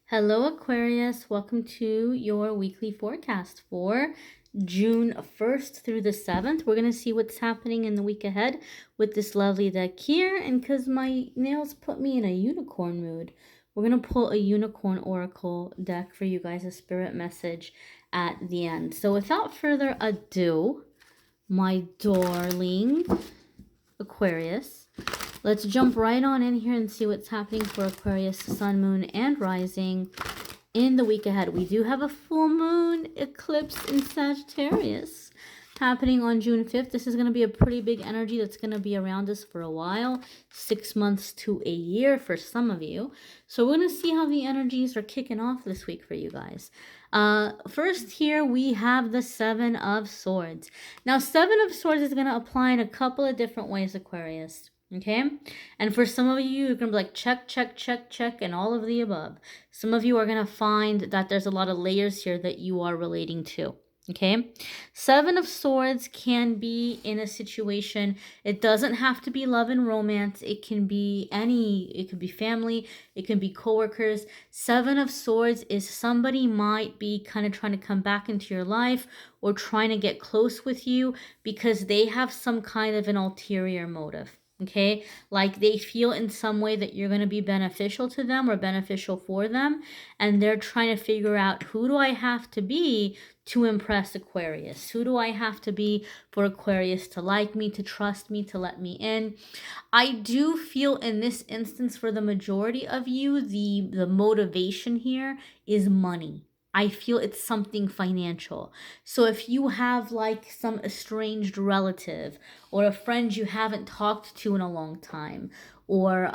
Hello, Aquarius. Welcome to your weekly forecast for June 1st through the 7th. We're going to see what's happening in the week ahead with this lovely deck here. And because my nails put me in a unicorn mood, we're going to pull a unicorn oracle deck for you guys, a spirit message at the end. So without further ado, my darling Aquarius, let's jump right on in here and see what's happening for Aquarius, Sun, Moon, and Rising in the week ahead. We do have a full moon eclipse in Sagittarius happening on June 5th. This is going to be a pretty big energy that's going to be around us for a while, 6 months to a year for some of you. So we're going to see how the energies are kicking off this week for you guys. First here we have the Seven of Swords. Now, Seven of Swords is going to apply in a couple of different ways, Aquarius. Okay, and for some of you, you're gonna be like check, check, check, check, and all of the above. Some of you are gonna find that there's a lot of layers here that you are relating to. Okay, Seven of Swords can be in a situation. It doesn't have to be love and romance. It can be it could be family, it can be coworkers. Seven of Swords is somebody might be kind of trying to come back into your life or trying to get close with you because they have some kind of an ulterior motive. Okay, like they feel in some way that you're going to be beneficial to them or beneficial for them, and they're trying to figure out, who do I have to be to impress Aquarius? Who do I have to be for Aquarius to like me, to trust me, to let me in? I do feel in this instance, for the majority of you, the motivation here is money. I feel it's something financial. So if you have like some estranged relative or a friend you haven't talked to in a long time, or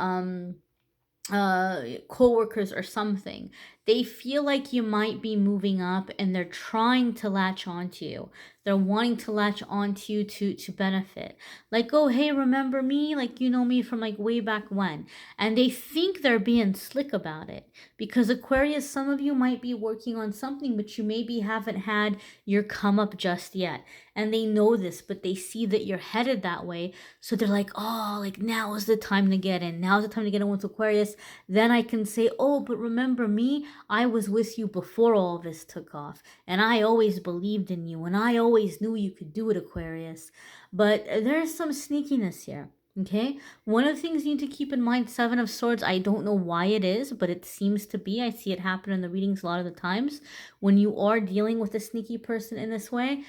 co-workers or something, they feel like you might be moving up and they're trying to latch onto you. They're wanting to latch onto you to benefit. Like, oh, hey, remember me? Like, you know me from like way back when. And they think they're being slick about it. Because Aquarius, some of you might be working on something, but you maybe haven't had your come up just yet. And they know this, but they see that you're headed that way. So they're like, oh, like now is the time to get in. Now is the time to get in with Aquarius. Then I can say, oh, but remember me? I was with you before all this took off. And I always believed in you. And I always knew you could do it, Aquarius. But there's some sneakiness here. Okay, one of the things you need to keep in mind, Seven of Swords, I don't know why it is, but it seems to be. I see it happen in the readings a lot of the times. When you are dealing with a sneaky person in this way,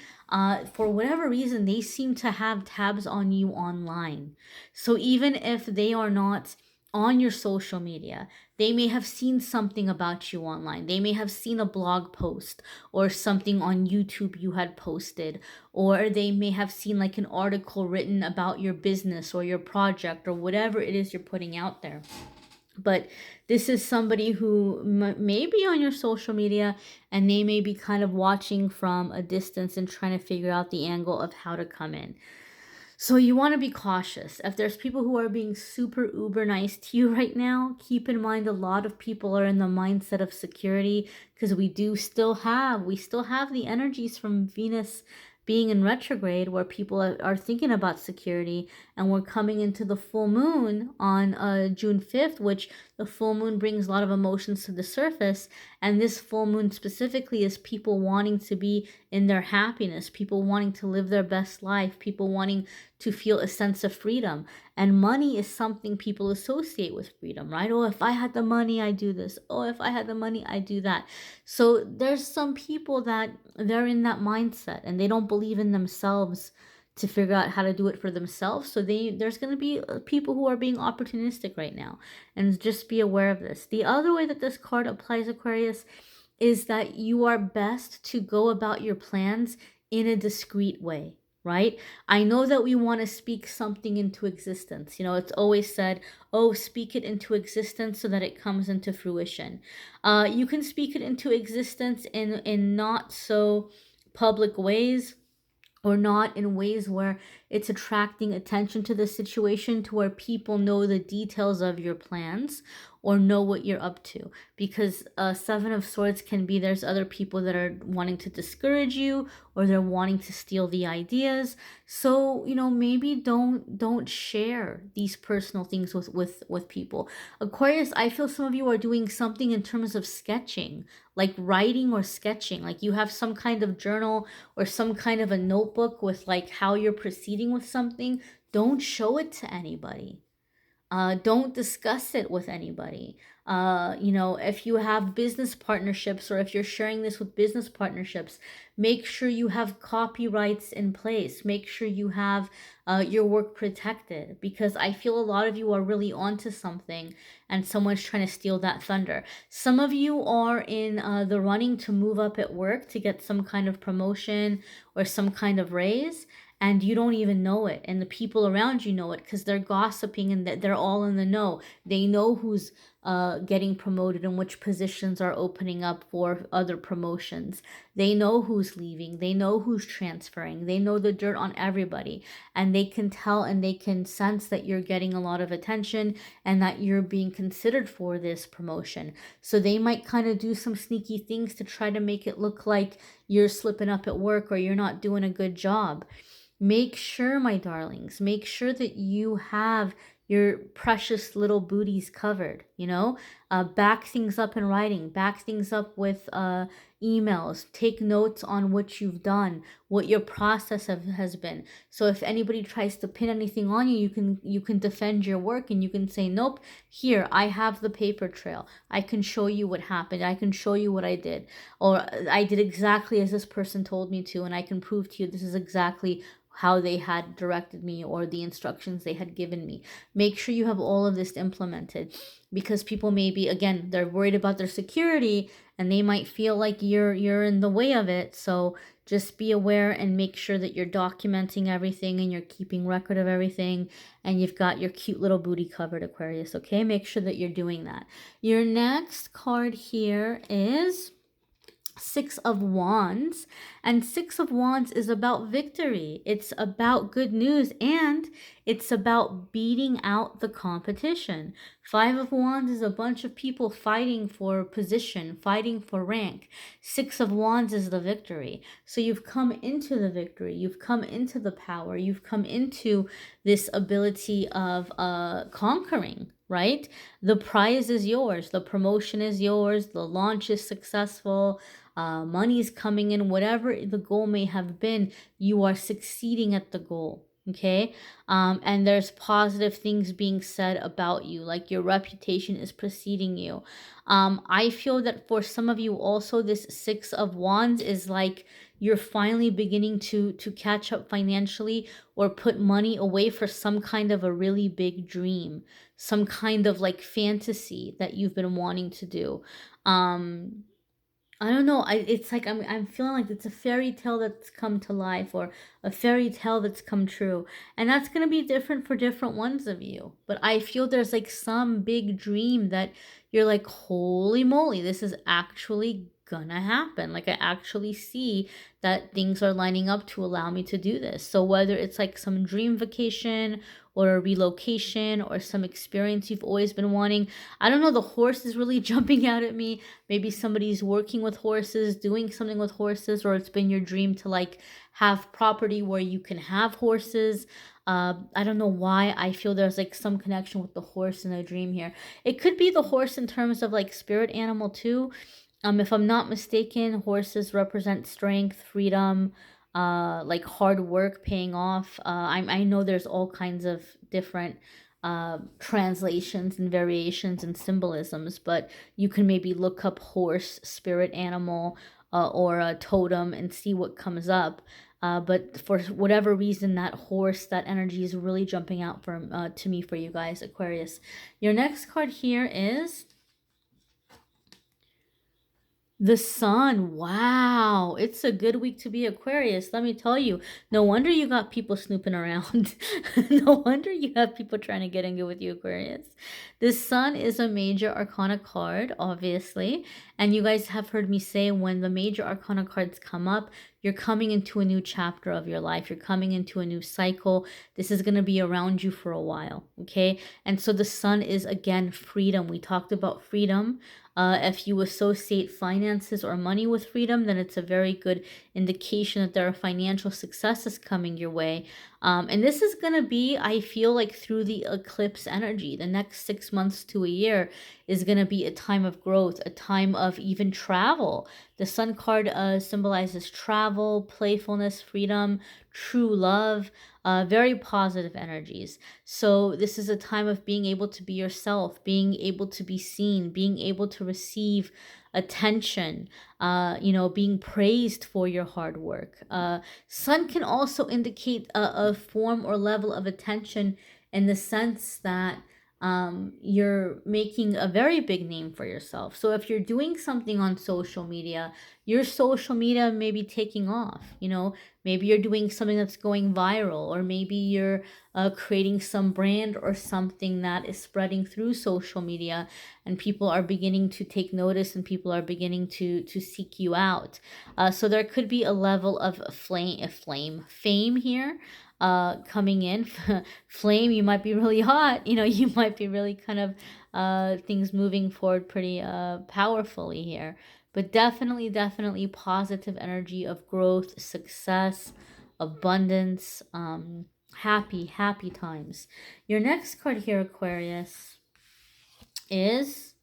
for whatever reason, they seem to have tabs on you online. So even if they are not on your social media, they may have seen something about you online. They may have seen a blog post or something on YouTube you had posted, or they may have seen like an article written about your business or your project or whatever it is you're putting out there. But this is somebody who may be on your social media, and they may be kind of watching from a distance and trying to figure out the angle of how to come in. So you want to be cautious. If there's people who are being super uber nice to you right now, keep in mind a lot of people are in the mindset of security, because we still have the energies from Venus being in retrograde, where people are thinking about security, and we're coming into the full moon on June 5th, which the full moon brings a lot of emotions to the surface. And this full moon specifically is people wanting to be in their happiness, people wanting to live their best life, people wanting to feel a sense of freedom. And money is something people associate with freedom, right? Oh, if I had the money, I do this. Oh, if I had the money, I do that. So there's some people that they're in that mindset and they don't believe in themselves to figure out how to do it for themselves. So there's going to be people who are being opportunistic right now, and just be aware of this. The other way that this card applies, Aquarius, is that you are best to go about your plans in a discreet way, right? I know that we want to speak something into existence. You know, it's always said, oh, speak it into existence so that it comes into fruition. You can speak it into existence in not so public ways, or not in ways where It's attracting attention to the situation to where people know the details of your plans or know what you're up to. Because Seven of Swords can be there's other people that are wanting to discourage you, or they're wanting to steal the ideas. So, maybe don't share these personal things with people. Aquarius, I feel some of you are doing something in terms of sketching, like writing or sketching. Like you have some kind of journal or some kind of a notebook with like how you're proceeding with something. Don't show it to anybody. Don't discuss it with anybody. If you have business partnerships, or if you're sharing this with business partnerships, make sure you have copyrights in place. Make sure you have your work protected, because I feel a lot of you are really onto something and someone's trying to steal that thunder. Some of you are in the running to move up at work, to get some kind of promotion or some kind of raise, and you don't even know it, and the people around you know it because they're gossiping and they're all in the know. They know who's getting promoted and which positions are opening up for other promotions. They know who's leaving. They know who's transferring. They know the dirt on everybody, and they can tell and they can sense that you're getting a lot of attention and that you're being considered for this promotion. So they might kind of do some sneaky things to try to make it look like you're slipping up at work or you're not doing a good job. Make sure, my darlings, make sure that you have your precious little booties covered, back things up in writing, back things up with emails, take notes on what you've done, what your process has been. So if anybody tries to pin anything on you, you can defend your work and you can say, nope, here, I have the paper trail. I can show you what happened. I can show you what I did. Or I did exactly as this person told me to, and I can prove to you this is exactly how they had directed me or the instructions they had given me. Make sure you have all of this implemented, because people may be, again, they're worried about their security and they might feel like you're in the way of it. So just be aware and make sure that you're documenting everything and you're keeping record of everything, and you've got your cute little booty covered, Aquarius, okay? Make sure that you're doing that. Your next card here is Six of Wands, and Six of Wands is about victory. It's about good news, and it's about beating out the competition. Five of Wands is a bunch of people fighting for position, fighting for rank. Six of Wands is the victory. So you've come into the victory, you've come into the power, you've come into this ability of conquering, right? The prize is yours, the promotion is yours, the launch is successful, money's coming in, whatever the goal may have been, you are succeeding at the goal. Okay. And there's positive things being said about you, like your reputation is preceding you. I feel that for some of you also, this Six of Wands is like you're finally beginning to catch up financially, or put money away for some kind of a really big dream, some kind of like fantasy that you've been wanting to do. I don't know. It's like I'm feeling like it's a fairy tale that's come to life, or a fairy tale that's come true. And that's going to be different for different ones of you. But I feel there's like some big dream that you're like, holy moly, this is actually gonna happen. Like I actually see that things are lining up to allow me to do this. So whether it's like some dream vacation or a relocation or some experience you've always been wanting. I don't know, the horse is really jumping out at me. Maybe somebody's working with horses, doing something with horses, or it's been your dream to like have property where you can have horses. I don't know why I feel there's like some connection with the horse in a dream here. It could be the horse in terms of like spirit animal too. If I'm not mistaken, horses represent strength, freedom, like hard work paying off. I know there's all kinds of different translations and variations and symbolisms, but you can maybe look up horse, spirit animal, or a totem and see what comes up. But for whatever reason, that horse, that energy is really jumping out to me for you guys, Aquarius. Your next card here is the Sun. Wow, it's a good week to be Aquarius, let me tell you. No wonder you got people snooping around. No wonder you have people trying to get in good with you, Aquarius. The Sun is a major arcana card, obviously. And you guys have heard me say when the major arcana cards come up, you're coming into a new chapter of your life. You're coming into a new cycle. This is going to be around you for a while, okay? And so the sun is, again, freedom. We talked about freedom. If you associate finances or money with freedom, then it's a very good indication that there are financial successes coming your way. And this is going to be, I feel like, through the eclipse energy. The next 6 months to a year is going to be a time of growth, a time of even travel. The sun card symbolizes travel, playfulness, freedom, true love, very positive energies. So this is a time of being able to be yourself, being able to be seen, being able to receive attention, being praised for your hard work. Sun can also indicate a form or level of attention in the sense that you're making a very big name for yourself. So if you're doing something on social media, your social media may be taking off. Maybe you're doing something that's going viral, or maybe you're creating some brand or something that is spreading through social media, and people are beginning to take notice, and people are beginning to seek you out. So there could be a level of fame here coming in. Flame, you might be really hot, you might be really kind of things moving forward pretty powerfully here. But definitely positive energy of growth, success, abundance, happy times. Your next card here, Aquarius, is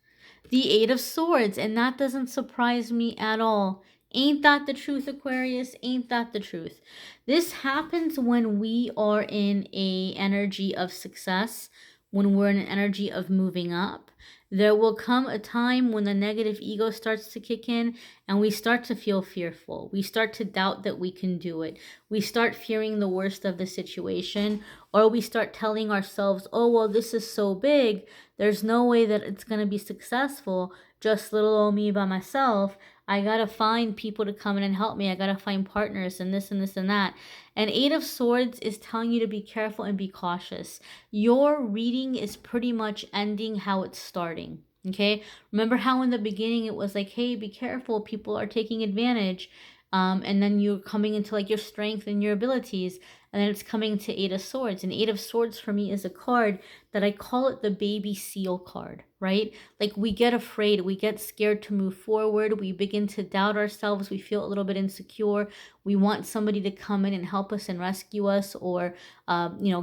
the Eight of Swords, and that doesn't surprise me at all. Ain't that the truth, Aquarius? Ain't that the truth? This happens when we are in a energy of success, when we're in an energy of moving up. There will come a time when the negative ego starts to kick in, and we start to feel fearful. We start to doubt that we can do it. We start fearing the worst of the situation, or we start telling ourselves, oh, well, this is so big. There's no way that it's going to be successful. Just little old me by myself. I got to find people to come in and help me. I got to find partners and this and this and that. And Eight of Swords is telling you to be careful and be cautious. Your reading is pretty much ending how it's starting. Okay? Remember how in the beginning it was like, hey, be careful. People are taking advantage. And then you're coming into like your strength and your abilities. And then it's coming to Eight of Swords. And Eight of Swords for me is a card that I call it the baby seal card, right? Like we get afraid, we get scared to move forward. We begin to doubt ourselves. We feel a little bit insecure. We want somebody to come in and help us and rescue us, or,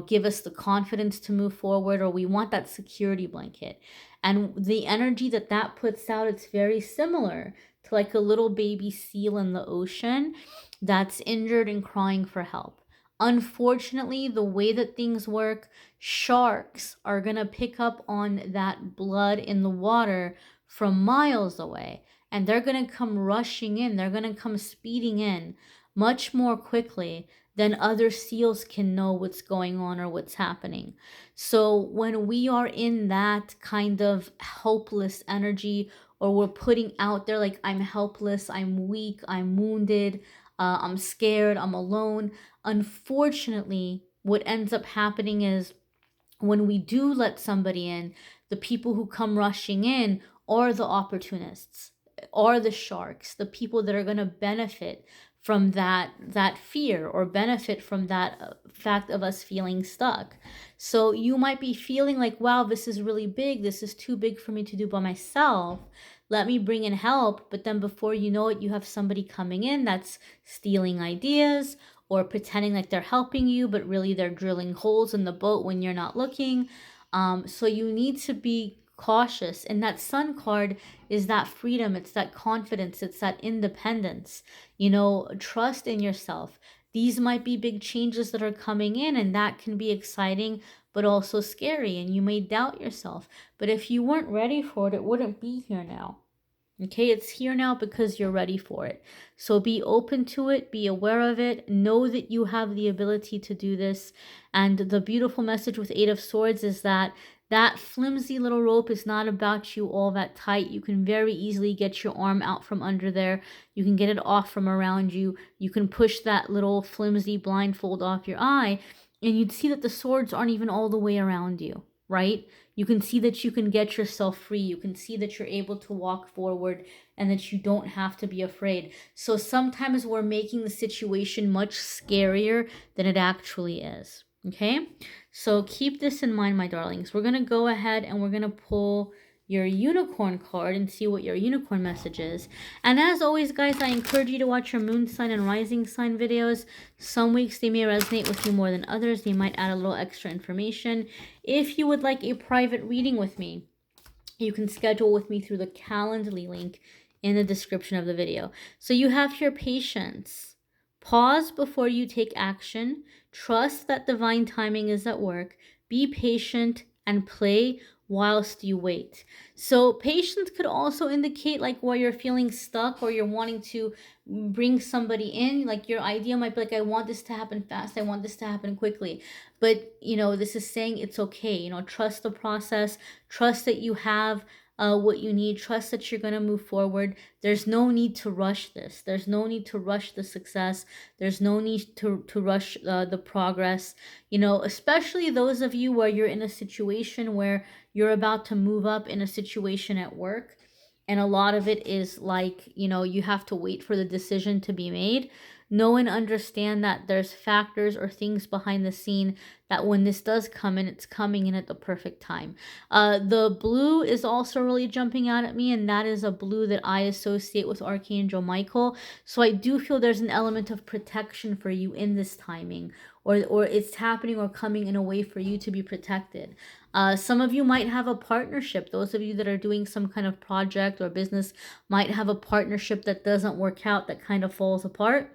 give us the confidence to move forward, or we want that security blanket. And the energy that puts out, it's very similar to like a little baby seal in the ocean that's injured and crying for help. Unfortunately, the way that things work, sharks are going to pick up on that blood in the water from miles away, and they're going to come rushing in. They're going to come speeding in much more quickly than other seals can know what's going on or what's happening. So when we are in that kind of helpless energy, or we're putting out there like, I'm helpless, I'm weak, I'm wounded, I'm scared, I'm alone. Unfortunately, what ends up happening is when we do let somebody in, the people who come rushing in are the opportunists, are the sharks, the people that are going to benefit from that fear, or benefit from that fact of us feeling stuck. So you might be feeling like, wow, this is really big. This is too big for me to do by myself. Let me bring in help. But then before you know it, you have somebody coming in that's stealing ideas, or pretending like they're helping you, but really they're drilling holes in the boat when you're not looking. So you need to be cautious. And that Sun card is that freedom. It's that confidence. It's that independence. Trust in yourself. These might be big changes that are coming in, and that can be exciting, but also scary. And you may doubt yourself. But if you weren't ready for it, it wouldn't be here now. Okay, it's here now because you're ready for it. So be open to it, be aware of it, know that you have the ability to do this. And the beautiful message with Eight of Swords is that flimsy little rope is not about you all that tight. You can very easily get your arm out from under there. You can get it off from around you. You can push that little flimsy blindfold off your eye, and you'd see that the swords aren't even all the way around you. right? You can see that you can get yourself free. You can see that you're able to walk forward and that you don't have to be afraid. So sometimes we're making the situation much scarier than it actually is. Okay? So keep this in mind, my darlings. We're going to go ahead and we're going to pull your unicorn card and see what your unicorn message is. And as always, guys, I encourage you to watch your moon sign and rising sign videos. Some weeks they may resonate with you more than others. They might add a little extra information. If you would like a private reading with me, you can schedule with me through the Calendly link in the description of the video. So you have your patience. Pause before you take action. Trust that divine timing is at work. Be patient and play whilst you wait. So patience could also indicate like where you're feeling stuck or you're wanting to bring somebody in. Like your idea might be like, I want this to happen fast. I want this to happen quickly. But, you know, this is saying it's okay. You know, trust the process. Trust that you have what you need. Trust that you're going to move forward. There's no need to rush this. There's no need to rush the success. There's no need to rush the progress. You know, especially those of you where you're in a situation where you're about to move up in a situation at work. And a lot of it is like, you know, you have to wait for the decision to be made. Know and understand that there's factors or things behind the scene that when this does come in, it's coming in at the perfect time. The blue is also really jumping out at me, and that is a blue that I associate with Archangel Michael. So I do feel there's an element of protection for you in this timing, or it's happening or coming in a way for you to be protected. Some of you might have a partnership. Those of you that are doing some kind of project or business might have a partnership that doesn't work out, that kind of falls apart.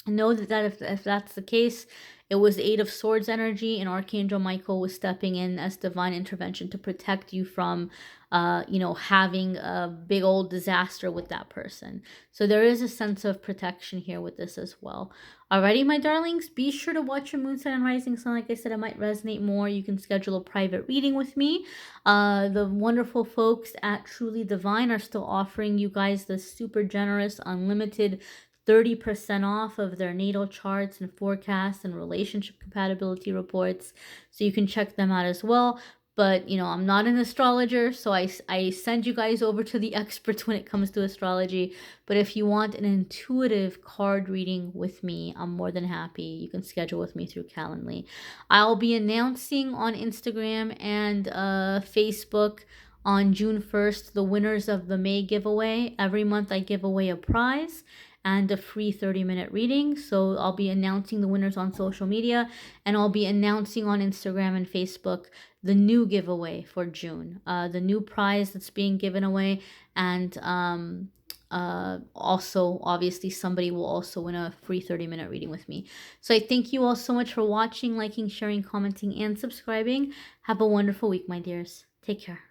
Know that if that's the case, it was the Eight of Swords energy, and Archangel Michael was stepping in as divine intervention to protect you from, you know, having a big old disaster with that person. So there is a sense of protection here with this as well. Alrighty, my darlings, be sure to watch your moon sign and rising sign. Like I said, it might resonate more. You can schedule a private reading with me. The wonderful folks at Truly Divine are still offering you guys the super generous, unlimited 30% off of their natal charts and forecasts and relationship compatibility reports. So you can check them out as well. But, you know, I'm not an astrologer, so I send you guys over to the experts when it comes to astrology. But if you want an intuitive card reading with me, I'm more than happy. You can schedule with me through Calendly. I'll be announcing on Instagram and Facebook on June 1st the winners of the May giveaway. Every month I give away a prize and a free 30-minute reading. So I'll be announcing the winners on social media, and I'll be announcing on Instagram and Facebook the new giveaway for June, the new prize that's being given away, and also obviously somebody will also win a free 30-minute reading with me. So I thank you all so much for watching, liking, sharing, commenting, and subscribing. Have a wonderful week, my dears. Take care.